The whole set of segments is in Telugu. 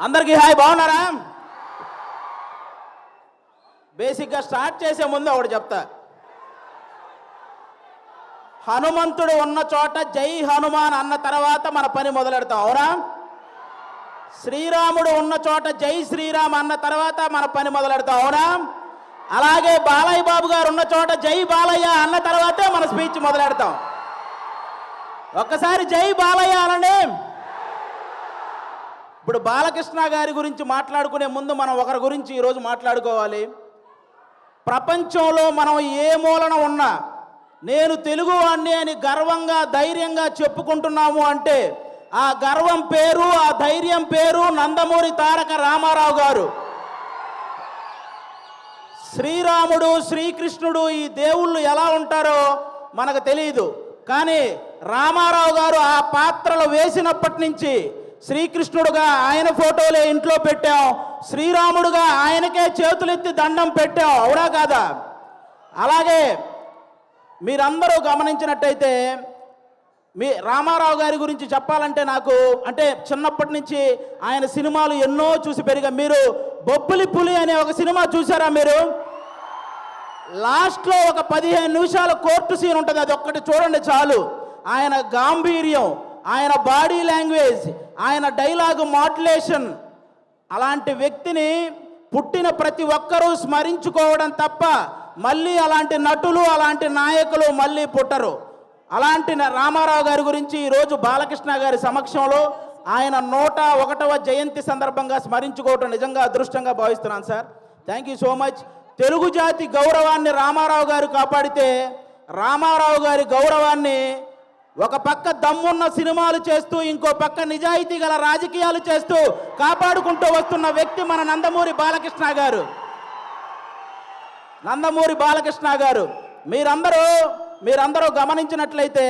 అందరికీ హాయ్, బాగున్నారా? బేసిక్గా స్టార్ట్ చేసే ముందు ఒకటి చెప్తా. హనుమంతుడు ఉన్న చోట జై హనుమాన్ అన్న తర్వాత మన పని మొదలెడతాం, అవునా? శ్రీరాముడు ఉన్న చోట జై శ్రీరామ్ అన్న తర్వాత మన పని మొదలెడతాం, అవునా? అలాగే బాలయ్య బాబు గారు ఉన్న చోట జై బాలయ్య అన్న తర్వాతే మన స్పీచ్ మొదలెడతాం. ఒక్కసారి జై బాలయ్య అనండి. ఇప్పుడు బాలకృష్ణ గారి గురించి మాట్లాడుకునే ముందు మనం ఒకరి గురించి ఈరోజు మాట్లాడుకోవాలి. ప్రపంచంలో మనం ఏ మూలన ఉన్నా నేను తెలుగువాణ్ణి అని గర్వంగా ధైర్యంగా చెప్పుకుంటున్నాము అంటే ఆ గర్వం పేరు, ఆ ధైర్యం పేరు నందమూరి తారక రామారావు గారు. శ్రీరాముడు, శ్రీకృష్ణుడు ఈ దేవుళ్ళు ఎలా ఉంటారో మనకు తెలియదు, కానీ రామారావు గారు ఆ పాత్రలు వేసినప్పటి నుంచి శ్రీకృష్ణుడుగా ఆయన ఫోటోలే ఇంట్లో పెట్టాం, శ్రీరాముడుగా ఆయనకే చేతులెత్తి దండం పెట్టాం, అవునా కాదా? అలాగే మీరందరూ గమనించినట్టయితే మీ రామారావు గారి గురించి చెప్పాలంటే నాకు చిన్నప్పటి నుంచి ఆయన సినిమాలు ఎన్నో చూసి పెరిగా. మీరు బొబ్బులి పులి అనే ఒక సినిమా చూసారా? మీరు లాస్ట్లో ఒక 15 నిమిషాల కోర్టు సీన్ ఉంటుంది, అది ఒక్కటి చూడండి చాలు. ఆయన గాంభీర్యం, ఆయన బాడీ లాంగ్వేజ్, ఆయన డైలాగు మాడ్యులేషన్, అలాంటి వ్యక్తిని పుట్టిన ప్రతి ఒక్కరూ స్మరించుకోవడం తప్ప మళ్ళీ అలాంటి నటులు, అలాంటి నాయకులు మళ్ళీ పుట్టరు. అలాంటి రామారావు గారి గురించి ఈరోజు బాలకృష్ణ గారి సమక్షంలో ఆయన 101వ జయంతి సందర్భంగా స్మరించుకోవటం నిజంగా అదృష్టంగా భావిస్తున్నాను sir. Thank you so much. Telugu జాతి గౌరవాన్ని రామారావు గారు కాపాడితే రామారావు గారి గౌరవాన్ని ఒక పక్క దమ్మున్న సినిమాలు చేస్తూ ఇంకో పక్క నిజాయితీ గల రాజకీయాలు చేస్తూ కాపాడుకుంటూ వస్తున్న వ్యక్తి మన నందమూరి బాలకృష్ణ గారు. నందమూరి బాలకృష్ణ గారు మీరందరూ గమనించినట్లయితే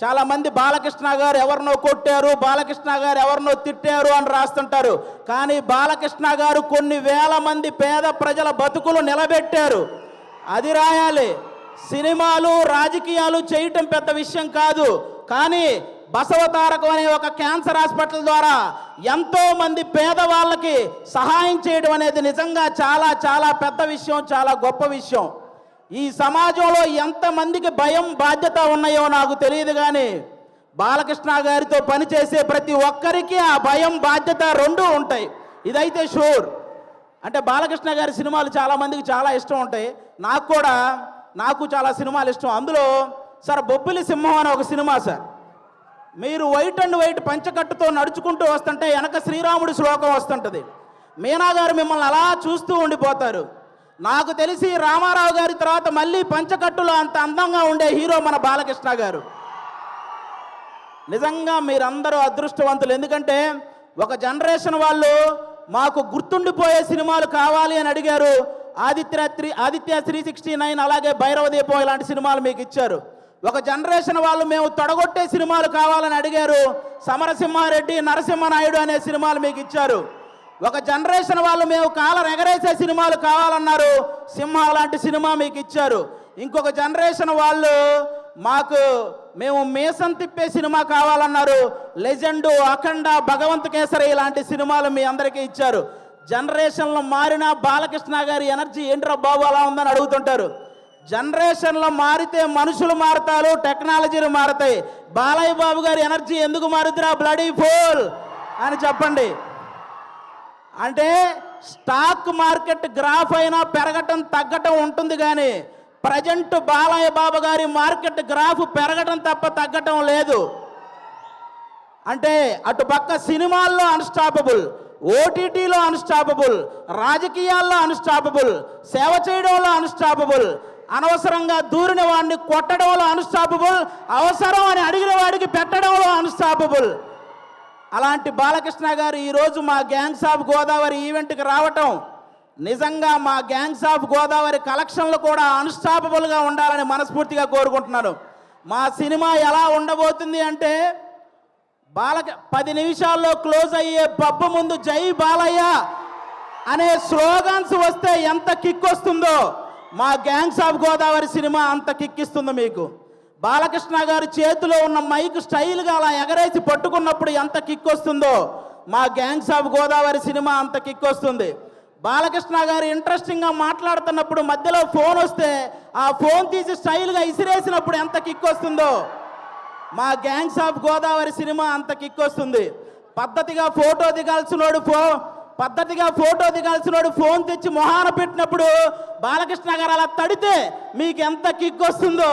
చాలామంది బాలకృష్ణ గారు ఎవరినో కొట్టారు, బాలకృష్ణ గారు ఎవరినో తిట్టారు అని రాస్తుంటారు. కానీ బాలకృష్ణ గారు కొన్ని వేల మంది పేద ప్రజల బతుకులు నిలబెట్టారు, అది రాయాలి. సినిమాలు, రాజకీయాలు చేయటం పెద్ద విషయం కాదు, కానీ బసవతారకం అనే ఒక క్యాన్సర్ హాస్పిటల్ ద్వారా ఎంతో మంది పేదవాళ్ళకి సహాయం చేయడం అనేది నిజంగా చాలా చాలా పెద్ద విషయం, చాలా గొప్ప విషయం. ఈ సమాజంలో ఎంతమందికి భయం, బాధ్యత ఉన్నాయో నాకు తెలియదు, కానీ బాలకృష్ణ గారితో పనిచేసే ప్రతి ఒక్కరికి ఆ భయం, బాధ్యత రెండూ ఉంటాయి, ఇదైతే షూర్. అంటే బాలకృష్ణ గారి సినిమాలు చాలామందికి చాలా ఇష్టం ఉంటాయి, నాకు చాలా సినిమాలు ఇష్టం. అందులో సార్ బొబ్బిలి సింహం అనే ఒక సినిమా సార్, మీరు వైట్ అండ్ వైట్ పంచకట్టుతో నడుచుకుంటూ వస్తుంటే వెనక శ్రీరాముడి శ్లోకం వస్తుంటుంది. మీనా గారు మిమ్మల్ని అలా చూస్తూ ఉండిపోతారు. నాకు తెలిసి రామారావు గారి తర్వాత మళ్ళీ పంచకట్టులో అంత అందంగా ఉండే హీరో మన బాలకృష్ణ గారు. నిజంగా మీరందరూ అదృష్టవంతులు, ఎందుకంటే ఒక జనరేషన్ వాళ్ళు మాకు గుర్తుండిపోయే సినిమాలు కావాలి అని అడిగారు. ఆదిత్య 369, అలాగే భైరవ దీపం ఇలాంటి సినిమాలు మీకు ఇచ్చారు. ఒక జనరేషన్ వాళ్ళు మేము తొడగొట్టే సినిమాలు కావాలని అడిగారు. సమరసింహారెడ్డి, నరసింహనాయుడు అనే సినిమాలు మీకు ఇచ్చారు. ఒక జనరేషన్ వాళ్ళు మేము కాలర్ ఎగరేసే సినిమాలు కావాలన్నారు, సింహ లాంటి సినిమా మీకు ఇచ్చారు. ఇంకొక జనరేషన్ వాళ్ళు మేము మీసం తిప్పే సినిమా కావాలన్నారు, లెజెండు, అఖండ, భగవంత్ కేసరి ఇలాంటి సినిమాలు మీ అందరికీ ఇచ్చారు. జనరేషన్లో మారిన బాలకృష్ణ గారి ఎనర్జీ ఏంట్రా బాబు అలా ఉందని అడుగుతుంటారు. జనరేషన్లో మారితే మనుషులు మారుతారు, టెక్నాలజీలు మారుతాయి. బాలయ్య బాబు గారి ఎనర్జీ ఎందుకు మారుతురా బ్లడీ ఫూల్ అని చెప్పండి. అంటే స్టాక్ మార్కెట్ గ్రాఫ్ అయినా పెరగటం తగ్గటం ఉంటుంది, కానీ ప్రజెంట్ బాలయ్య బాబు గారి మార్కెట్ గ్రాఫ్ పెరగటం తప్ప తగ్గటం లేదు. అంటే అటు పక్క సినిమాల్లో అన్స్టాపబుల్, ఓటీటీలో అన్స్టాపబుల్, రాజకీయాల్లో అన్స్టాపబుల్, సేవ చేయడంలో అన్స్టాపబుల్, అనవసరంగా దూరిన వాడిని కొట్టడంలో అన్స్టాపబుల్, అవసరం అని అడిగిన వాడికి పెట్టడంలో అన్స్టాపబుల్. అలాంటి బాలకృష్ణ గారు ఈరోజు మా గ్యాంగ్స్ ఆఫ్ గోదావరి ఈవెంట్కి రావటం నిజంగా మా గ్యాంగ్స్ ఆఫ్ గోదావరి కలెక్షన్లు కూడా అన్స్టాపబుల్గా ఉండాలని మనస్ఫూర్తిగా కోరుకుంటున్నాను. మా సినిమా ఎలా ఉండబోతుంది అంటే 10 నిమిషాల్లో క్లోజ్ అయ్యే పబ్బు ముందు జై బాలయ్య అనే స్లోగన్స్ వస్తే ఎంత కిక్ వస్తుందో మా గ్యాంగ్స్ ఆఫ్ గోదావరి సినిమా అంత కిక్ ఇస్తుంది మీకు. బాలకృష్ణ గారి చేతిలో ఉన్న మైక్ స్టైల్గా అలా ఎగరేసి పట్టుకున్నప్పుడు ఎంత కిక్ వస్తుందో మా గ్యాంగ్స్ ఆఫ్ గోదావరి సినిమా అంత కిక్ వస్తుంది. బాలకృష్ణ గారు ఇంట్రెస్టింగ్గా మాట్లాడుతున్నప్పుడు మధ్యలో ఫోన్ వస్తే ఆ ఫోన్ తీసి స్టైల్గా ఇసిరేసినప్పుడు ఎంత కిక్ వస్తుందో మా గ్యాంగ్స్ ఆఫ్ గోదావరి సినిమా అంత కిక్ వస్తుంది. పద్ధతిగా ఫోటో దిగాల్సినోడు ఫోన్ తెచ్చి మొహాన పెట్టినప్పుడు బాలకృష్ణ గారు అలా తడితే మీకు ఎంత కిక్ వస్తుందో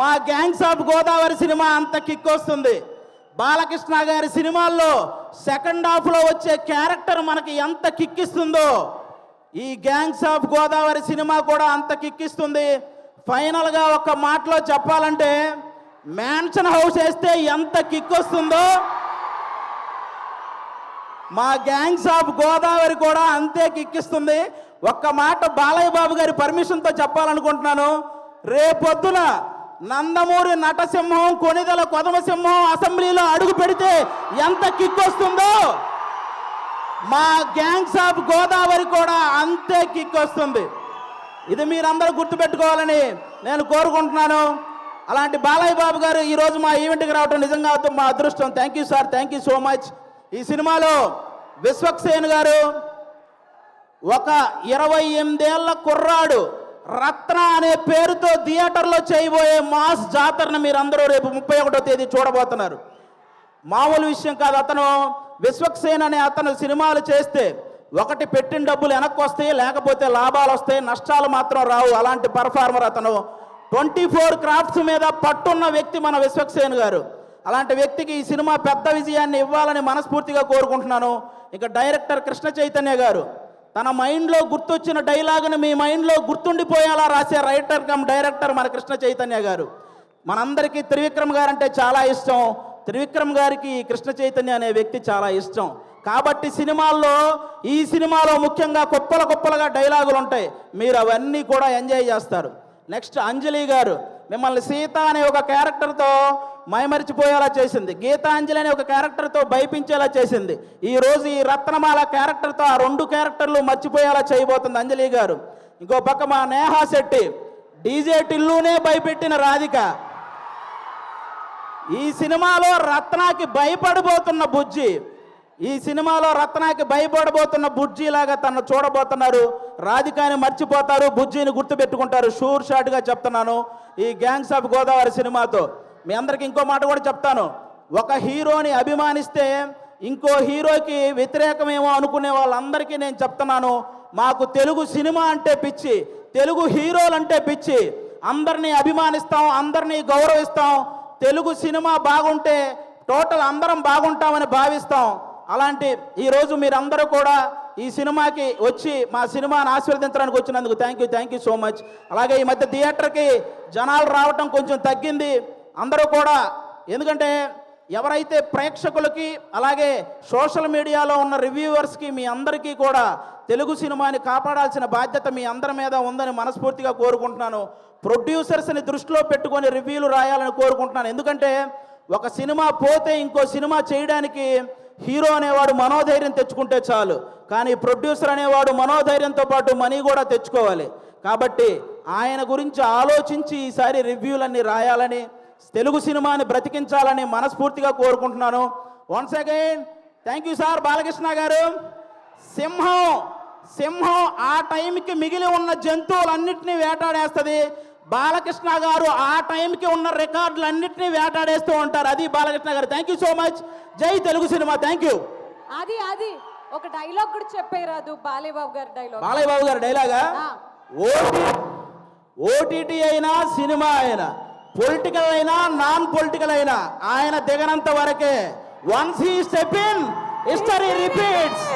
మా గ్యాంగ్స్ ఆఫ్ గోదావరి సినిమా అంత కిక్ వస్తుంది. బాలకృష్ణ గారి సినిమాల్లో సెకండ్ హాఫ్లో వచ్చే క్యారెక్టర్ మనకి ఎంత కిక్కిస్తుందో ఈ గ్యాంగ్స్ ఆఫ్ గోదావరి సినిమా కూడా అంత కిక్కిస్తుంది. ఫైనల్గా ఒక మాటలో చెప్పాలంటే మ్యాన్షన్ హౌస్ వేస్తే ఎంత కిక్ వస్తుందో మా గ్యాంగ్స్ ఆఫ్ గోదావరి కూడా అంతే కిక్కిస్తుంది. ఒక్క మాట బాలయ్య బాబు గారి పర్మిషన్తో చెప్పాలనుకుంటున్నాను. రేపొద్దున నందమూరి నటసింహం, కొనిదెల కొదమసింహం అసెంబ్లీలో అడుగు పెడితే ఎంత కిక్ వస్తుందో మా గ్యాంగ్స్ ఆఫ్ గోదావరి కూడా అంతే కిక్ వస్తుంది. ఇది మీరందరూ గుర్తుపెట్టుకోవాలని నేను కోరుకుంటున్నాను. అలాంటి బాలయ్య బాబు గారు ఈరోజు మా ఈవెంట్కి రావడం నిజంగా మా అదృష్టం. Thank you sir, thank you so much. ఈ సినిమాలో విశ్వక్సేన్ గారు ఒక 28 ఏళ్ల కుర్రాడు రత్న అనే పేరుతో థియేటర్లో చేయబోయే మాస్ జాతరను మీరందరూ రేపు 31వ తేదీ చూడబోతున్నారు. మామూలు విషయం కాదు. అతను విశ్వక్సేన్ అనే అతను సినిమాలు చేస్తే ఒకటి పెట్టిన డబ్బులు వెనక్కి వస్తాయి, లేకపోతే లాభాలు వస్తాయి, నష్టాలు మాత్రం రావు. అలాంటి పర్ఫార్మర్ అతను. 24 క్రాఫ్ట్స్ మీద పట్టున్న వ్యక్తి మన విశ్వక్సేన్ గారు. అలాంటి వ్యక్తికి ఈ సినిమా పెద్ద విజయాన్ని ఇవ్వాలని మనస్ఫూర్తిగా కోరుకుంటున్నాను. ఇక డైరెక్టర్ కృష్ణ చైతన్య గారు తన మైండ్లో గుర్తొచ్చిన డైలాగును మీ మైండ్లో గుర్తుండిపోయేలా రాసే రైటర్ కమ్ డైరెక్టర్ మన కృష్ణ చైతన్య గారు. మనందరికీ త్రివిక్రమ్ గారు అంటే చాలా ఇష్టం. త్రివిక్రమ్ గారికి కృష్ణ చైతన్య అనే వ్యక్తి చాలా ఇష్టం. కాబట్టి ఈ సినిమాలో ముఖ్యంగా కుప్పలుగా డైలాగులు ఉంటాయి. మీరు అవన్నీ కూడా ఎంజాయ్ చేస్తారు. నెక్స్ట్ అంజలి గారు మిమ్మల్ని సీత అనే ఒక క్యారెక్టర్తో మైమరిచిపోయేలా చేసింది. గీతాంజలి అనే ఒక క్యారెక్టర్తో భయపించేలా చేసింది. ఈరోజు ఈ రత్నమాల క్యారెక్టర్తో ఆ 2 క్యారెక్టర్లు మర్చిపోయేలా చేయబోతుంది అంజలి గారు. ఇంకో పక్క మా నేహా శెట్టి డీజే టిల్లునే భయపెట్టిన రాధిక. ఈ సినిమాలో రత్నాకి భయపడబోతున్న బుజ్జి లాగా తను చూడబోతున్నారు. రాధికాని మర్చిపోతారు, బుజ్జిని గుర్తుపెట్టుకుంటారు. షూర్ షాట్గా చెప్తున్నాను. ఈ గ్యాంగ్స్ ఆఫ్ గోదావరి సినిమాతో మీ అందరికి ఇంకో మాట కూడా చెప్తాను. ఒక హీరోని అభిమానిస్తే ఇంకో హీరోకి వ్యతిరేకమేమో అనుకునే వాళ్ళందరికీ నేను చెప్తున్నాను, మాకు తెలుగు సినిమా అంటే పిచ్చి, తెలుగు హీరోలు అంటే పిచ్చి. అందరినీ అభిమానిస్తాం, అందరినీ గౌరవిస్తాం. తెలుగు సినిమా బాగుంటే టోటల్ అందరం బాగుంటామని భావిస్తాం. అలాంటి ఈరోజు మీరందరూ కూడా ఈ సినిమాకి వచ్చి మా సినిమాని ఆశీర్వదించడానికి వచ్చినందుకు థ్యాంక్ యూ సో మచ్. అలాగే ఈ మధ్య థియేటర్కి జనాలు రావటం కొంచెం తగ్గింది. అందరూ కూడా ఎందుకంటే ఎవరైతే ప్రేక్షకులకి అలాగే సోషల్ మీడియాలో ఉన్న రివ్యూవర్స్కి మీ అందరికీ కూడా తెలుగు సినిమాని కాపాడాల్సిన బాధ్యత మీ అందరి మీద ఉందని మనస్ఫూర్తిగా కోరుకుంటున్నాను. ప్రొడ్యూసర్స్ని దృష్టిలో పెట్టుకొని రివ్యూలు రాయాలని కోరుకుంటున్నాను. ఎందుకంటే ఒక సినిమా పోతే ఇంకో సినిమా చేయడానికి హీరో అనేవాడు మనోధైర్యం తెచ్చుకుంటే చాలు, కానీ ప్రొడ్యూసర్ అనేవాడు మనోధైర్యంతో పాటు మనీ కూడా తెచ్చుకోవాలి. కాబట్టి ఆయన గురించి ఆలోచించి ఈసారి రివ్యూలన్నీ రాయాలని, తెలుగు సినిమాని బ్రతికించాలని మనస్ఫూర్తిగా కోరుకుంటున్నాను. Once again thank you sir. Balakrishna గారు, సింహం ఆ టైంకి మిగిలి ఉన్న జంతువులన్నింటినీ వేటాడేస్తుంది. బాలకృష్ణ గారు ఆ టైంకి ఉన్న రికార్డులన్నింటినీ వేటాడేస్తూ ఉంటారు. అది బాలకృష్ణ గారు. Thank you so much. జై తెలుగు సినిమా. Thank you. అది ఒక డైలాగ్ కూడా చెప్పేరాదు బాలయ్య బాబు గారి డైలాగా? ఓటీటీ అయినా సినిమా అయినా పొలిటికల్ అయినా నాన్ పొలిటికల్ అయినా ఆయన దిగనంత వరకే. Once he step in, history repeats.